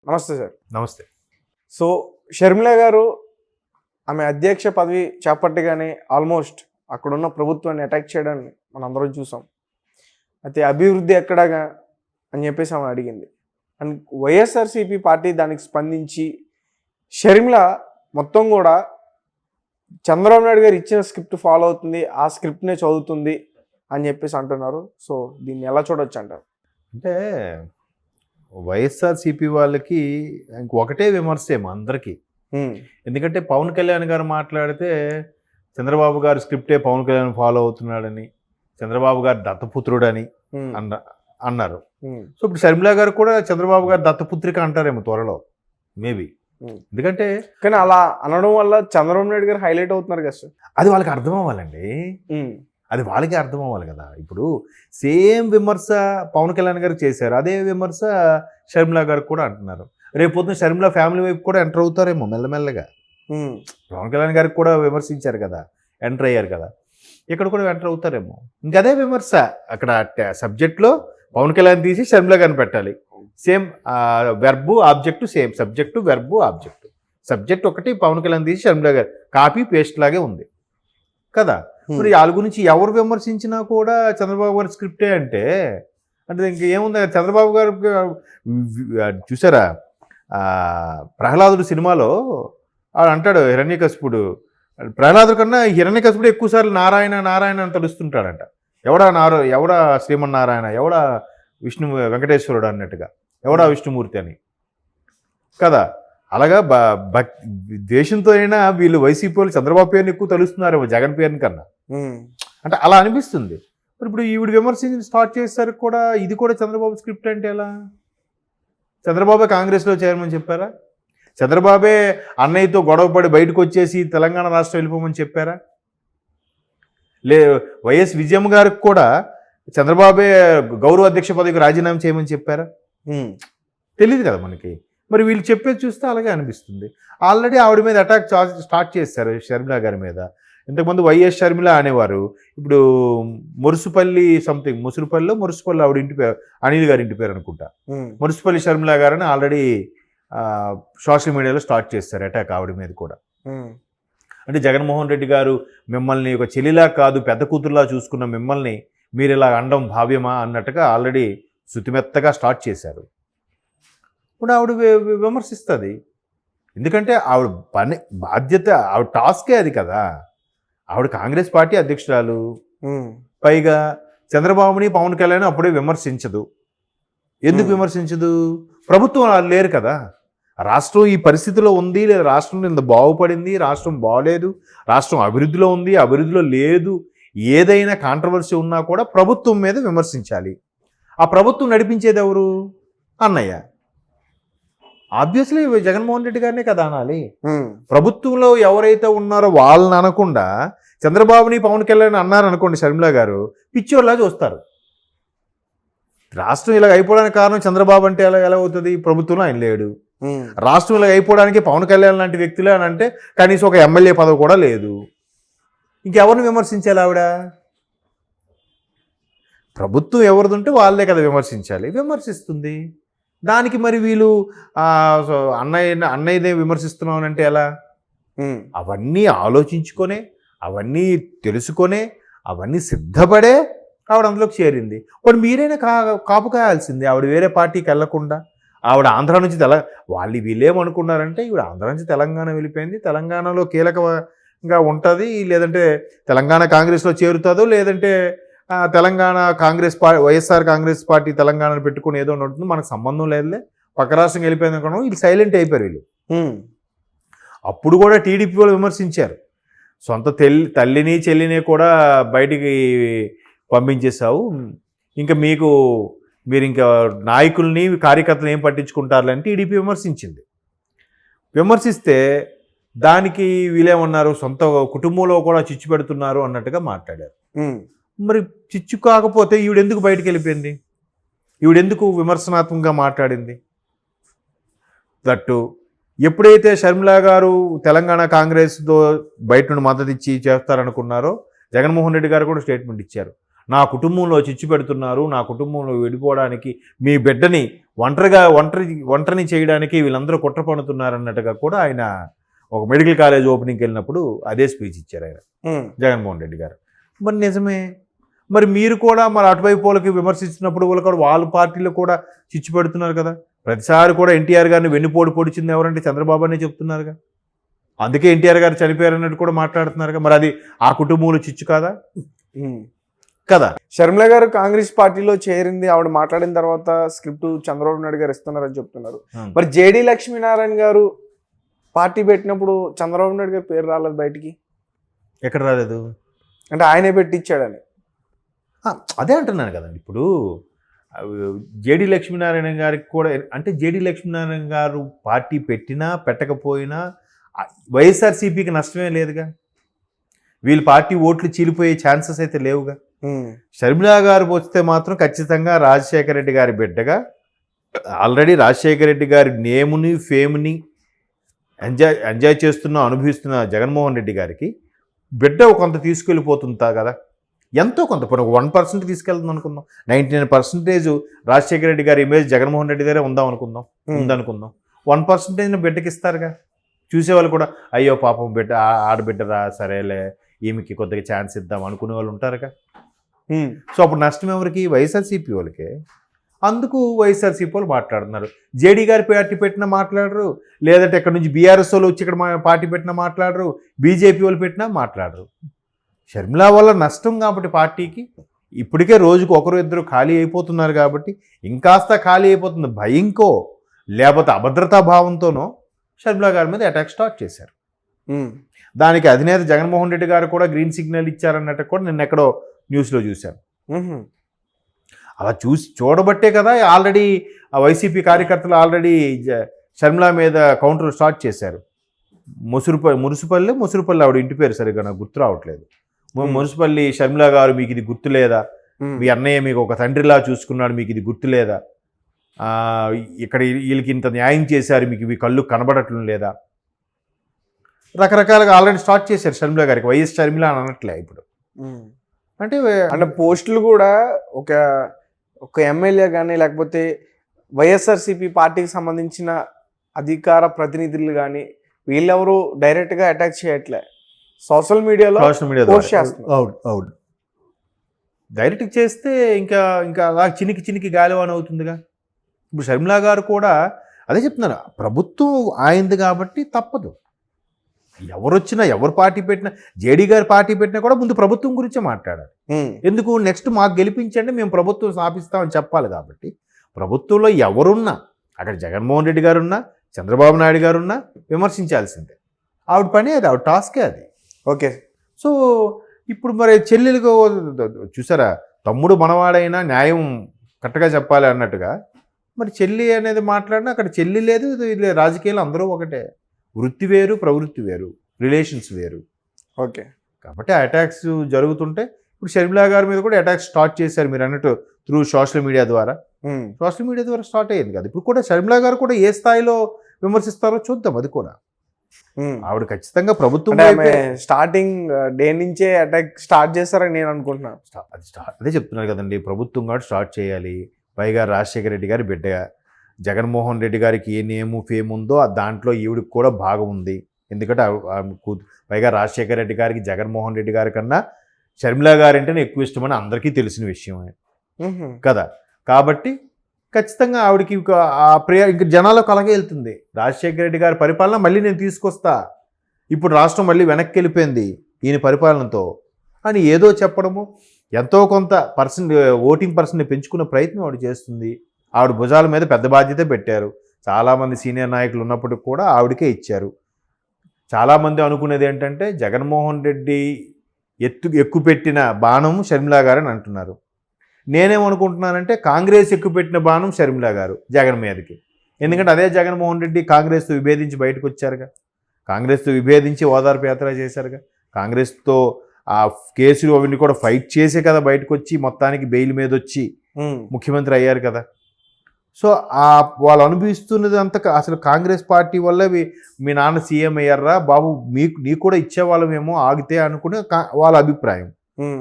నమస్తే సార్. నమస్తే. సో షర్మిల గారు ఆమె అధ్యక్ష పదవి చేపట్టగానే ఆల్మోస్ట్ అక్కడున్న ప్రభుత్వాన్ని అటాక్ చేయడాన్ని మనం అందరం చూసాం. అయితే అభివృద్ధి ఎక్కడగా అని చెప్పేసి ఆమె అడిగింది. అండ్ వైఎస్ఆర్సీపీ పార్టీ దానికి స్పందించి షర్మిల మొత్తం కూడా చంద్రబాబు నాయుడు గారు ఇచ్చిన స్క్రిప్ట్ ఫాలో అవుతుంది, ఆ స్క్రిప్ట్నే చదువుతుంది అని చెప్పేసి అంటున్నారు. సో దీన్ని ఎలా చూడొచ్చు అంటారు? అంటే వైఎస్ఆర్సీపీ వాళ్ళకి ఒకటే విమర్శేమో అందరికీ. ఎందుకంటే పవన్ కళ్యాణ్ గారు మాట్లాడితే చంద్రబాబు గారు స్క్రిప్టే పవన్ కళ్యాణ్ ఫాలో అవుతున్నాడని, చంద్రబాబు గారు దత్తపుత్రుడని అన్నారు. సో ఇప్పుడు షర్మిల గారు కూడా చంద్రబాబు గారు దత్తపుత్రిక అంటారేమో త్వరలో మేబీ. ఎందుకంటే కానీ అలా అనడం వల్ల చంద్రబాబు నాయుడు గారు హైలైట్ అవుతున్నారు కదా సార్. అది వాళ్ళకి అర్థం అవ్వాలండి, అది వాళ్ళకి అర్థం అవ్వాలి కదా. ఇప్పుడు సేమ్ విమర్శ పవన్ కళ్యాణ్ గారికి చేశారు, అదే విమర్శ షర్మిల గారికి కూడా అంటున్నారు. రేపు పొద్దున షర్మిల ఫ్యామిలీ వైపు కూడా ఎంటర్ అవుతారేమో మెల్లమెల్లగా. పవన్ కళ్యాణ్ గారికి కూడా విమర్శించారు కదా, ఎంటర్ అయ్యారు కదా, ఇక్కడ కూడా ఎంటర్ అవుతారేమో. ఇంకదే విమర్శ అక్కడ సబ్జెక్ట్లో పవన్ కళ్యాణ్ తీసి షర్మిల గారిని పెట్టాలి. Same verb object same, subject verb object. Subject ఒకటి పవన్ కళ్యాణ్ తీసి షర్మిల గారు కాపీ పేస్ట్ లాగే ఉంది కదా. మరి వాళ్ళ గురించి ఎవరు విమర్శించినా కూడా చంద్రబాబు గారి స్క్రిప్టే అంటే ఇంకేముంది. చంద్రబాబు గారు చూసారా ప్రహ్లాదుడు సినిమాలో వాడు అంటాడు, హిరణ్యకశిపుడు ప్రహ్లాదుడు కన్నా హిరణ్యకశిపుడు ఎక్కువసార్లు నారాయణ నారాయణ అని తలుస్తుంటాడంట. ఎవడా శ్రీమన్నారాయణ, ఎవడా విష్ణు వెంకటేశ్వరుడు అన్నట్టుగా, ఎవడా విష్ణుమూర్తి అని కదా. అలాగా ద్వేషంతో అయినా వీళ్ళు వైసీపీ వాళ్ళు చంద్రబాబు పేరుని ఎక్కువ తలుస్తున్నారు జగన్ పేరుని కన్నా. అంటే అలా అనిపిస్తుంది. మరి ఇప్పుడు ఈవిడ విమర్శించి స్టార్ట్ చేస్తారు కూడా, ఇది కూడా చంద్రబాబు స్క్రిప్ట్ అంటే ఎలా? చంద్రబాబే కాంగ్రెస్లో చేరమని చెప్పారా? చంద్రబాబే అన్నయ్యతో గొడవపడి బయటకు వచ్చేసి తెలంగాణ రాష్ట్రం వెళ్ళిపోమని చెప్పారా? వైఎస్ విజయమ్మ గారికి కూడా చంద్రబాబే గౌరవ అధ్యక్ష పదవికి రాజీనామా చేయమని చెప్పారా? తెలియదు కదా మనకి. మరి వీళ్ళు చెప్పేది చూస్తే అలాగే అనిపిస్తుంది. ఆల్రెడీ ఆవిడ మీద అటాక్ స్టార్ట్ చేశారు షర్మిల గారి మీద. ఇంతకుముందు వైఎస్ షర్మిల అనేవారు, ఇప్పుడు మురుసుపల్లి సంథింగ్, మురుసుపల్లి ఆవిడ ఇంటి పేరు, అనిల్ గారి ఇంటి పేరు అనుకుంటా, మురుసుపల్లి షర్మిల గారని ఆల్రెడీ సోషల్ మీడియాలో స్టార్ట్ చేస్తారు అటాక్ ఆవిడ మీద కూడా. అంటే జగన్మోహన్ రెడ్డి గారు మిమ్మల్ని ఒక చెల్లిలా కాదు పెద్ద కూతురులా చూసుకున్న మిమ్మల్ని మీరు ఇలా అనడం భావ్యమా అన్నట్టుగా ఆల్రెడీ శుతిమెత్తగా స్టార్ట్ చేశారు. ఇప్పుడు ఆవిడ విమర్శిస్తుంది. ఎందుకంటే ఆవిడ బాధ్యత, ఆవిడ టాస్కే అది కదా. ఆవిడ కాంగ్రెస్ పార్టీ అధ్యక్షురాలు, పైగా చంద్రబాబుని పవన్ కళ్యాణ్ అప్పుడే విమర్శించదు. ఎందుకు విమర్శించదు? ప్రభుత్వం లేరు కదా. రాష్ట్రం ఈ పరిస్థితిలో ఉంది, లేదా రాష్ట్రం ఇంత బాగుపడింది, రాష్ట్రం బాగలేదు, రాష్ట్రం అభివృద్ధిలో ఉంది, అభివృద్ధిలో లేదు, ఏదైనా కాంట్రవర్సీ ఉన్నా కూడా ప్రభుత్వం మీద విమర్శించాలి. ఆ ప్రభుత్వం నడిపించేది ఎవరు? అన్నయ్య. ఆబ్వియస్లీ జగన్మోహన్ రెడ్డి గారినే కదా అనాలి. ప్రభుత్వంలో ఎవరైతే ఉన్నారో వాళ్ళని అనకుండా చంద్రబాబుని పవన్ కళ్యాణ్ అన్నారనుకోండి షర్మిల గారు, పిచ్చోళ్ళలా చూస్తారు. రాష్ట్రం ఇలా అయిపోవడానికి కారణం చంద్రబాబు అంటే ఎలా అవుతుంది? ప్రభుత్వంలో ఆయన లేడు. రాష్ట్రం ఇలా అయిపోవడానికి పవన్ కళ్యాణ్ లాంటి వ్యక్తులే అని అంటే కనీసం ఒక ఎమ్మెల్యే పదవి కూడా లేదు. ఇంకెవరిని విమర్శించాలి ఆవిడ? ప్రభుత్వం ఎవరిదుంటే వాళ్ళే కదా విమర్శించాలి. విమర్శిస్తుంది. దానికి మరి వీళ్ళు అన్నయ్యనే విమర్శిస్తున్నామనంటే ఎలా? అవన్నీ ఆలోచించుకొనే, అవన్నీ తెలుసుకొనే, అవన్నీ సిద్ధపడే ఆవిడ అందులోకి చేరింది. వాడు మీరైనా కాపు కాయాల్సిందే. ఆవిడ వేరే పార్టీకి వెళ్లకుండా, ఆవిడ ఆంధ్ర నుంచి వాళ్ళు వీళ్ళేమనుకున్నారంటే ఈవిడ ఆంధ్ర నుంచి తెలంగాణ వెళ్ళిపోయింది, తెలంగాణలో కీలకంగా ఉంటుంది, లేదంటే తెలంగాణ కాంగ్రెస్లో చేరుతుందో, లేదంటే తెలంగాణ కాంగ్రెస్ వైఎస్ఆర్ కాంగ్రెస్ పార్టీ తెలంగాణను పెట్టుకుని ఏదో ఉంటుంది, మనకు సంబంధం లేదులే, పక్క రాష్ట్రం వెళ్ళిపోయింది అనుకున్నాం. వీళ్ళు సైలెంట్ అయిపోయారు వీళ్ళు. అప్పుడు కూడా టీడీపీ వాళ్ళు విమర్శించారు. సొంత తల్లిని చెల్లిని కూడా బయటికి పంపించేసావు, ఇంకా మీరు ఇంకా నాయకుల్ని కార్యకర్తలు ఏం పట్టించుకుంటారులే అని టీడీపీ విమర్శించింది. విమర్శిస్తే దానికి వీళ్ళేమన్నారు, సొంత కుటుంబంలో కూడా చిచ్చు పెడుతున్నారు అన్నట్టుగా మాట్లాడారు. మరి చిచ్చు కాకపోతే ఈవిడెందుకు బయటికి వెళ్ళిపోయింది? ఈవిడెందుకు విమర్శనాత్మకంగా మాట్లాడింది? దట్టు ఎప్పుడైతే షర్మిల గారు తెలంగాణ కాంగ్రెస్తో బయట నుండి మద్దతు ఇచ్చి చేస్తారనుకున్నారో, జగన్మోహన్ రెడ్డి గారు కూడా స్టేట్మెంట్ ఇచ్చారు. నా కుటుంబంలో చిచ్చు పెడుతున్నారు, నా కుటుంబంలో విడిపోవడానికి మీ బిడ్డని ఒంటరిని చేయడానికి వీళ్ళందరూ కుట్ర పన్నుతున్నారన్నట్టుగా కూడా ఆయన ఒక మెడికల్ కాలేజ్ ఓపెనింగ్కి వెళ్ళినప్పుడు అదే స్పీచ్ ఇచ్చారు ఆయన, జగన్మోహన్ రెడ్డి గారు. మరి నిజమే, మరి మీరు కూడా మరి అటువైపు వాళ్ళకి విమర్శించినప్పుడు వాళ్ళు కూడా వాళ్ళ పార్టీలో కూడా చిచ్చు పెడుతున్నారు కదా. ప్రతిసారి కూడా ఎన్టీఆర్ గారిని వెన్నుపోటు పొడిచింది ఎవరంటే చంద్రబాబు అనే చెప్తున్నారుగా. అందుకే ఎన్టీఆర్ గారు చనిపోయారు అన్నట్టు కూడా మాట్లాడుతున్నారుగా. మరి అది ఆ కుటుంబంలో చిచ్చు కాదా కదా. షర్మిల గారు కాంగ్రెస్ పార్టీలో చేరింది, ఆవిడ మాట్లాడిన తర్వాత స్క్రిప్ట్ చంద్రబాబు నాయుడు గారు ఇస్తున్నారని చెప్తున్నారు. మరి జేడి లక్ష్మీనారాయణ గారు పార్టీ పెట్టినప్పుడు చంద్రబాబు నాయుడు గారి పేరు రాలేదు బయటికి. ఎక్కడ రాలేదు అంటే ఆయనే పెట్టించాడని. అదే అంటున్నాను కదండి. ఇప్పుడు జేడి లక్ష్మీనారాయణ గారికి కూడా, అంటే జేడి లక్ష్మీనారాయణ గారు పార్టీ పెట్టినా పెట్టకపోయినా వైఎస్ఆర్సీపీకి నష్టమే లేదుగా. వీళ్ళ పార్టీ ఓట్లు చీలిపోయే ఛాన్సెస్ అయితే లేవుగా. షర్మిలా గారు వస్తే మాత్రం ఖచ్చితంగా రాజశేఖర రెడ్డి గారి బిడ్డగా, ఆల్రెడీ రాజశేఖర రెడ్డి గారి నేముని ఫేమ్ని ఎంజాయ్ చేస్తున్న అనుభవిస్తున్న జగన్మోహన్ రెడ్డి గారికి బిడ్డ కొంత తీసుకెళ్ళిపోతుందా కదా. ఎంతో కొంత 1% తీసుకెళ్తుంది అనుకుందాం. 99% రాజశేఖర రెడ్డి గారి ఇమేజ్ జగన్మోహన్ రెడ్డి దగ్గరే ఉందనుకుందాం. 1% బిడ్డకి ఇస్తారుగా. చూసేవాళ్ళు కూడా అయ్యో పాపం బిడ్డ ఆడబిడ్డరా, సరేలే ఈమెకి కొద్దిగా ఛాన్స్ ఇద్దాం అనుకునే వాళ్ళు ఉంటారుగా. సో అప్పుడు నష్టం ఎవరికి? వైఎస్ఆర్సీపీ వాళ్ళకే. అందుకు వైఎస్ఆర్సీపీ వాళ్ళు మాట్లాడుతున్నారు. జేడీ గారి పార్టీ పెట్టినా మాట్లాడరు, లేదంటే ఇక్కడ నుంచి బీఆర్ఎస్ వాళ్ళు వచ్చి ఇక్కడ పార్టీ పెట్టినా మాట్లాడరు, బీజేపీ వాళ్ళు పెట్టినా మాట్లాడరు. షర్మిల వల్ల నష్టం కాబట్టి పార్టీకి ఇప్పటికే రోజుకు ఒకరు ఇద్దరు ఖాళీ అయిపోతున్నారు కాబట్టి, ఇంకాస్త ఖాళీ అయిపోతుంది భయంకో లేకపోతే అభద్రతా భావంతోనో షర్మిల గారి మీద అటాక్ స్టార్ట్ చేశారు. దానికి అధినేత జగన్మోహన్ రెడ్డి గారు కూడా గ్రీన్ సిగ్నల్ ఇచ్చారన్నట్టు కూడా నిన్న ఎక్కడో న్యూస్లో చూశాను. అలా చూడబట్టే కదా ఆల్రెడీ వైసీపీ కార్యకర్తలు ఆల్రెడీ షర్మిల మీద కౌంటర్ స్టార్ట్ చేశారు. ముసురుపల్లి ఆవిడ ఇంటి పేరు సరిగ్గా నాకు గుర్తు రావట్లేదు. మున్సిపల్లి షర్మిల గారు, మీకు ఇది గుర్తు లేదా? మీ అన్నయ్య మీకు ఒక తండ్రిలా చూసుకున్నాడు, మీకు ఇది గుర్తు లేదా? ఇక్కడ వీళ్ళకి ఇంత న్యాయం చేశారు, మీకు ఇవి కళ్ళు కనబడట్లం లేదా? రకరకాలుగా ఆల్రెడీ స్టార్ట్ చేశారు షర్మిల గారికి. వైఎస్ షర్మిల అని అనట్లే ఇప్పుడు. అంటే పోస్టులు కూడా ఒక ఎమ్మెల్యే కానీ లేకపోతే వైఎస్ఆర్సీపీ పార్టీకి సంబంధించిన అధికార ప్రతినిధులు కానీ వీళ్ళెవరు డైరెక్ట్గా అటాక్ చేయట్లే, సోషల్ మీడియాలో పోస్ట్ చేస్తున్నారు. అవును, డైరెక్ట్ చేస్తే ఇంకా అలా చినికి గాలివాన్ అవుతుందిగా. ఇప్పుడు షర్మిల గారు కూడా అదే చెప్తున్నారు, ప్రభుత్వం ఆయింది కాబట్టి తప్పదు. ఎవరొచ్చినా, ఎవరు పార్టీ పెట్టినా, జేడీ గారు పార్టీ పెట్టినా కూడా ముందు ప్రభుత్వం గురించే మాట్లాడాలి. ఎందుకు? నెక్స్ట్ మాకు గెలిపించండి, మేము ప్రభుత్వం స్థాపిస్తామని చెప్పాలి. కాబట్టి ప్రభుత్వంలో ఎవరున్నా, అక్కడ జగన్మోహన్ రెడ్డి గారున్నా, చంద్రబాబు నాయుడు గారున్నా విమర్శించాల్సిందే. ఆవిడ పని అది, ఆవిడ టాస్కే అది. ఓకే. సో ఇప్పుడు మరి చెల్లెలుగా చూసారా, తమ్ముడు మనవాడైనా న్యాయం కరెక్ట్గా చెప్పాలి అన్నట్టుగా మరి చెల్లి అనేది మాట్లాడినా అక్కడ చెల్లి లేదు, రాజకీయాలు అందరూ ఒకటే. వృత్తి వేరు, ప్రవృత్తి వేరు, రిలేషన్స్ వేరు. ఓకే. కాబట్టి అటాక్స్ జరుగుతుంటే ఇప్పుడు షర్మిల గారి మీద కూడా అటాక్స్ స్టార్ట్ చేశారు మీరు అన్నట్టు త్రూ సోషల్ మీడియా ద్వారా స్టార్ట్ అయ్యింది కదా. ఇప్పుడు కూడా షర్మిల గారు కూడా ఏ స్థాయిలో విమర్శిస్తారో చూద్దాం. అది కూడా ఆవిడ ఖచ్చితంగా ప్రభుత్వం స్టార్టింగ్ డే నుంచే అటాక్ స్టార్ట్ చేస్తారని నేను అనుకుంటున్నాను. అదే చెప్తున్నారు కదండి, ప్రభుత్వం కూడా స్టార్ట్ చేయాలి. పైగా రాజశేఖర రెడ్డి గారి బిడ్డ జగన్మోహన్ రెడ్డి గారికి ఏ నేము ఫేమ్ ఉందో దాంట్లో ఈవిడికి కూడా భాగం ఉంది. ఎందుకంటే పైగా రాజశేఖర రెడ్డి గారికి జగన్మోహన్ రెడ్డి గారి కన్నా షర్మిల గారి అంటేనే ఎక్కువ ఇష్టమని అందరికీ తెలిసిన విషయమే కదా. కాబట్టి ఖచ్చితంగా ఆవిడకి ఇంకా జనాలకు అలాగే వెళ్తుంది. రాజశేఖర రెడ్డి గారి పరిపాలన మళ్ళీ నేను తీసుకొస్తా, ఇప్పుడు రాష్ట్రం మళ్ళీ వెనక్కి వెళ్ళిపోయింది ఈయన పరిపాలనతో అని ఏదో చెప్పడము, ఎంతో కొంత ఓటింగ్ పర్సెంట్ని పెంచుకునే ప్రయత్నం ఆవిడ చేస్తుంది. ఆవిడ భుజాల మీద పెద్ద బాధ్యత పెట్టారు. చాలామంది సీనియర్ నాయకులు ఉన్నప్పటికి కూడా ఆవిడకే ఇచ్చారు. చాలామంది అనుకునేది ఏంటంటే జగన్మోహన్ రెడ్డి ఎక్కుపెట్టిన బాణం షర్మిల గారని అంటున్నారు. నేనేమనుకుంటున్నానంటే కాంగ్రెస్ ఎక్కుపెట్టిన బాణం షర్మిల గారు జగన్ మీదకి. ఎందుకంటే అదే జగన్మోహన్ రెడ్డి కాంగ్రెస్తో విభేదించి బయటకు వచ్చారుగా, కాంగ్రెస్తో విభేదించి ఓదార్పు యాత్ర చేశారుగా, కాంగ్రెస్తో ఆ కేసులు అవన్నీ కూడా ఫైట్ చేసే కదా బయటకు వచ్చి మొత్తానికి బెయిల్ మీద వచ్చి ముఖ్యమంత్రి అయ్యారు కదా. సో వాళ్ళు అనుభవిస్తున్నది అంతా అసలు కాంగ్రెస్ పార్టీ వల్ల మీ నాన్న సీఎం అయ్యారా బాబు, నీకు కూడా ఇచ్చేవాళ్ళమేమో ఆగితే అనుకునే వాళ్ళ అభిప్రాయం.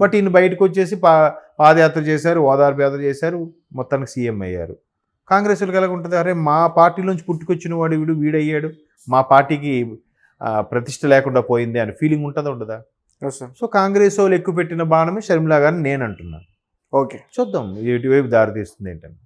బట్ ఈయన బయటకు వచ్చేసి పాదయాత్ర చేశారు, ఓదార్పు యాత్ర చేశారు, మొత్తానికి సీఎం అయ్యారు. కాంగ్రెస్ వాళ్ళకి ఎలాగ ఉంటుంది, అరే మా పార్టీలోంచి పుట్టుకొచ్చిన వాడు వీడయ్యాడు, మా పార్టీకి ప్రతిష్ట లేకుండా పోయింది అని ఫీలింగ్ ఉంటుందా ఉండదా? Yes sir. సో కాంగ్రెస్ వాళ్ళు ఎక్కువ పెట్టిన బాణమే షర్మిల గారిని నేను అంటున్నాను. ఓకే. చూద్దాం ఎటువైపు దారి తీస్తుంది ఏంటని.